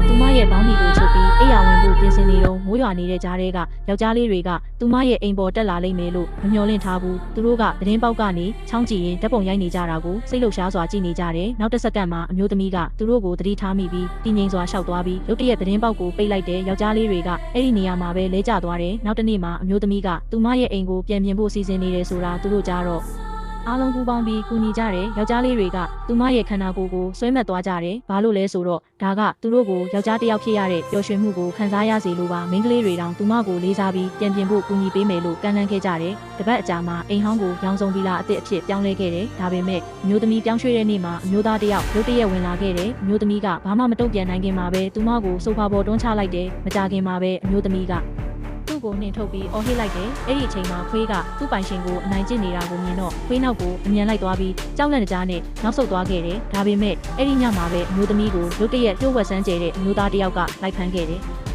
သူမရဲ့ဘောင်းမီကိုချုပ်ပြီးအိယာဝင်ဖို့ပြင်ဆင်နေတော့မိုးရွာနေတဲ့ကြားထဲကယောက်ျားလေးတွေကသူမရဲ့အိမ်ပေါ်တက်လာလိမ့်မယ်လို့မမျှော်လင့်ထားဘူးသူတို့ကသတင်းပေါက်ကနေချောင်းကြည့်ရင်ဓာတ်ပုံရိုက်နေကြတာကိုစိတ်လှုပ်ရှားစွာကြည့်နေကြတယ်နောက်တစ်စက္ကန့်မှာအမျိုးသမီးကသူတို့ကိုသတိထားမိပြီးတည်ငြိမ်စွာရှောက်သွားပြီးရုတ်တရက်သတင်းပေါက်ကိုပိတ်လိုက်တဲ့ယောက်ျားလေးတွေကအဲ့ဒီနေရာမှာပဲလဲကျသွားတယ်နောက်တစ်နေ့မှာအမျိုးသမီးကသူမရဲ့အိမ်ကိုပြန်ပြင်ဖို့စီစဉ်နေတယ်ဆိုတာသူတို့ကြားတော့အားလုံးပူးပေါင်းပြီးကူညီကြတယ်ယောက်ျားလေးတွေကသူမရဲ့ခန္ဓာကိုယ်ကိုဆွဲမှတ်သွားကြတယ်ဘာလို့လဲဆိုတော့ဒါကသူတို့ကိုယောက်ျားတစ်ယောက်ဖြစ်ရတဲ့ပျော်ရွှင်မှုကိုခံစားရစေလိုပါမိန်းကလေးတွေတောင်သူမကိုလေးစားပြီးပြန်ပြင်ဖို့ကူညီပေးမယ်လို့ကမ်းလှမ်းခဲ့ကြတယ်တပတ်အကြာမှာအိမ်ဟောင်းကိုရောင်စုံဗီလာအသစ်အဖြစ်ပြောင်းလဲခဲ့တယ်ဒါပေမဲ့အမျိုးသမီးပြောင်းရွှေ့တဲ့နေ့မှာအမျိုးသားတစ်ယောက်ရုတ်တရက်ဝင်လာခဲ့တယ်အမျိုးသမီးကဘာမှမတုံ့ပြန်နိုင်ခင်မှာပဲသူမကိုဆိုဖာပေါ်တွန်းချလိုက်တယ်မကြခင်မှာပဲအမျိုးသမီးကသူ့ကိုနှင်ထုတ်ပြီးအော်ဟစ်လိုက်တယ်။အဲ့ဒီအချိန်မှာခွေးကသူ့ပိုင်ရှင်ကိုအနိုင်ကျင့်နေတာကိုမြင်တော့ခွေးနောက်ကိုအမြန်လိုက်သွားပြီးကြောက်လန့်တကြားနဲ့နောက်ဆုတ်သွားခဲ့တယ်။ဒါပေမဲ့အဲ့ဒီညမှာပဲအမျိုးသမီးကိုရုတ်တရက်လျှို့ဝှက်ဆန်းကျဲတဲ့အမျိုးသားတစ်ယောက်ကလိုက်ဖမ်းခဲ့တယ်။